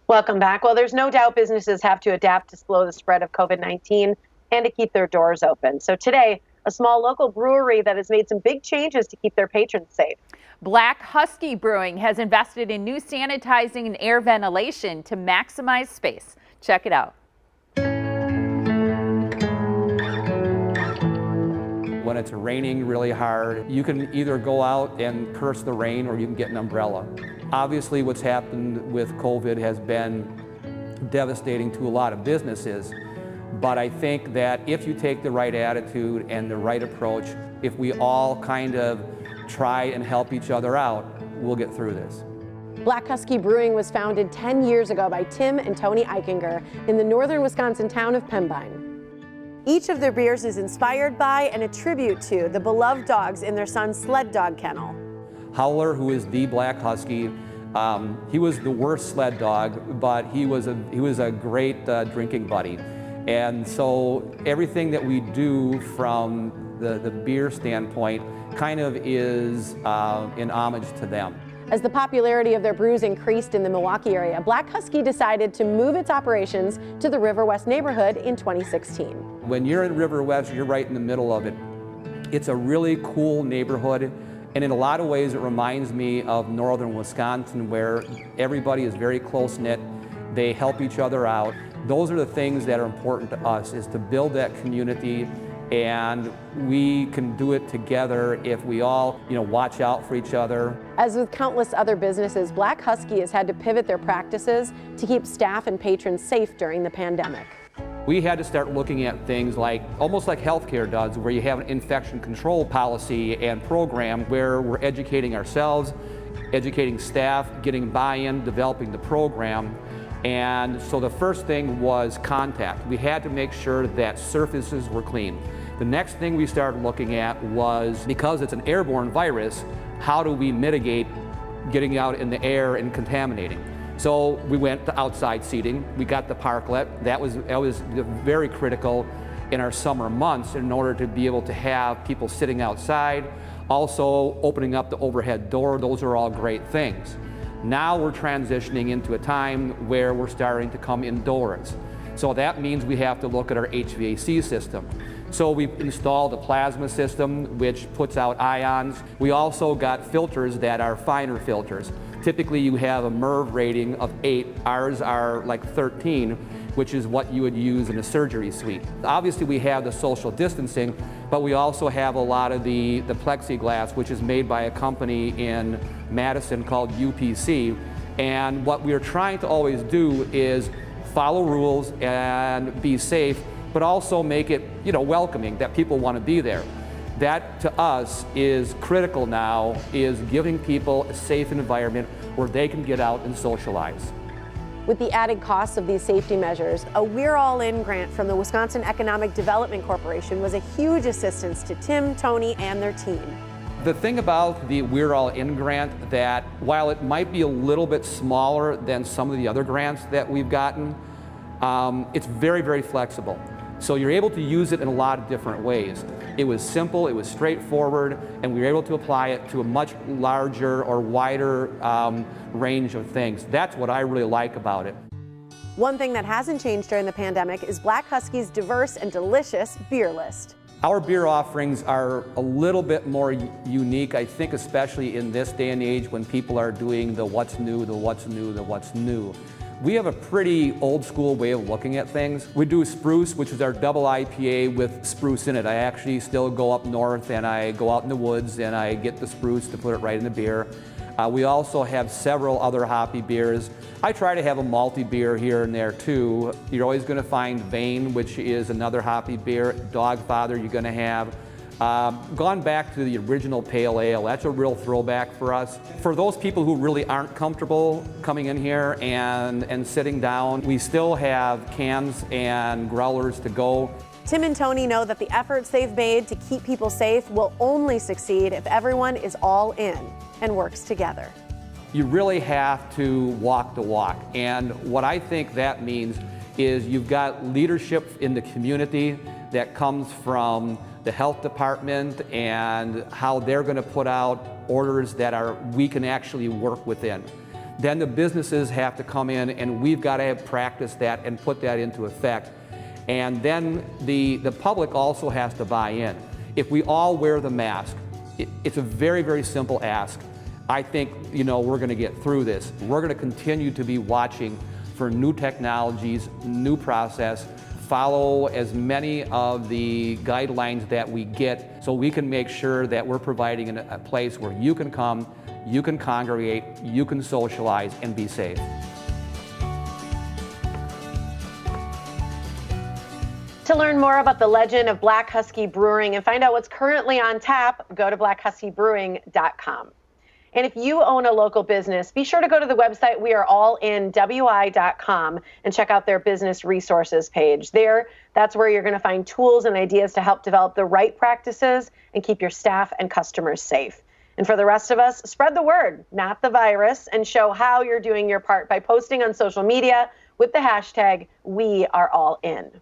Welcome back. Well, there's no doubt businesses have to adapt to slow the spread of COVID-19 and to keep their doors open. So today, a small local brewery that has made some big changes to keep their patrons safe. Black Husky Brewing has invested in new sanitizing and air ventilation to maximize space. Check it out. When it's raining really hard, you can either go out and curse the rain or you can get an umbrella. Obviously, what's happened with COVID has been devastating to a lot of businesses, but I think that if you take the right attitude and the right approach, if we all kind of try and help each other out, we'll get through this. Black Husky Brewing was founded 10 years ago by Tim and Toni Eichinger in the northern Wisconsin town of Pembine. Each of their beers is inspired by and a tribute to the beloved dogs in their son's sled dog kennel. Howler, who is the Black Husky, he was the worst sled dog, but he was a great drinking buddy. And so everything that we do from the beer standpoint kind of is in homage to them. As the popularity of their brews increased in the Milwaukee area, Black Husky decided to move its operations to the River West neighborhood in 2016. When you're in River West, you're right in the middle of it. It's a really cool neighborhood, and in a lot of ways it reminds me of northern Wisconsin, where everybody is very close-knit. They help each other out. Those are the things that are important to us, is to build that community, and we can do it together if we all, watch out for each other. As with countless other businesses, Black Husky has had to pivot their practices to keep staff and patrons safe during the pandemic. We had to start looking at things almost like healthcare does, where you have an infection control policy and program where we're educating ourselves, educating staff, getting buy-in, developing the program. And so the first thing was contact. We had to make sure that surfaces were clean. The next thing we started looking at was, because it's an airborne virus, how do we mitigate getting out in the air and contaminating? So we went to outside seating. We got the parklet. That was very critical in our summer months in order to be able to have people sitting outside. Also opening up the overhead door, those are all great things. Now we're transitioning into a time where we're starting to come indoors. So that means we have to look at our HVAC system. So we've installed a plasma system which puts out ions. We also got filters that are finer filters. Typically you have a MERV rating of 8. Ours are like 13, which is what you would use in a surgery suite. Obviously we have the social distancing, but we also have a lot of the plexiglass, which is made by a company in Madison called UPC. And what we're trying to always do is follow rules and be safe, but also make it, welcoming, that people want to be there. That to us is critical now, is giving people a safe environment where they can get out and socialize. With the added costs of these safety measures, a We're All In grant from the Wisconsin Economic Development Corporation was a huge assistance to Tim, Toni, and their team. The thing about the We're All In grant, that while it might be a little bit smaller than some of the other grants that we've gotten, it's very, very flexible. So you're able to use it in a lot of different ways. It was simple, it was straightforward, and we were able to apply it to a much larger or wider range of things. That's what I really like about it. One thing that hasn't changed during the pandemic is Black Husky's diverse and delicious beer list. Our beer offerings are a little bit more unique, I think, especially in this day and age when people are doing the what's new, the what's new, the what's new. We have a pretty old school way of looking at things. We do Spruce, which is our double IPA with spruce in it. I actually still go up north and I go out in the woods and I get the spruce to put it right in the beer. We also have several other hoppy beers. I try to have a malty beer here and there too. You're always going to find Vane, which is another hoppy beer. Dogfather you're going to have. Gone back to the original pale ale. That's a real throwback for us. For those people who really aren't comfortable coming in here and sitting down, we still have cans and growlers to go. Tim and Toni know that the efforts they've made to keep people safe will only succeed if everyone is all in and works together. You really have to walk the walk, and what I think that means is you've got leadership in the community that comes from the health department and how they're going to put out orders that we can actually work within. then the businesses have to come in and we've got to practice that and put that into effect. And then the public also has to buy in. If we all wear the mask, it's a very, very simple ask. I think, we're going to get through this. We're going to continue to be watching for new technologies, new process, follow as many of the guidelines that we get so we can make sure that we're providing a place where you can come, you can congregate, you can socialize and be safe. To learn more about the legend of Black Husky Brewing and find out what's currently on tap, go to blackhuskybrewing.com. And if you own a local business, be sure to go to the website weareallin.wi.com and check out their business resources page. That's where you're going to find tools and ideas to help develop the right practices and keep your staff and customers safe. And for the rest of us, spread the word, not the virus, and show how you're doing your part by posting on social media with the hashtag #WeAreAllIn.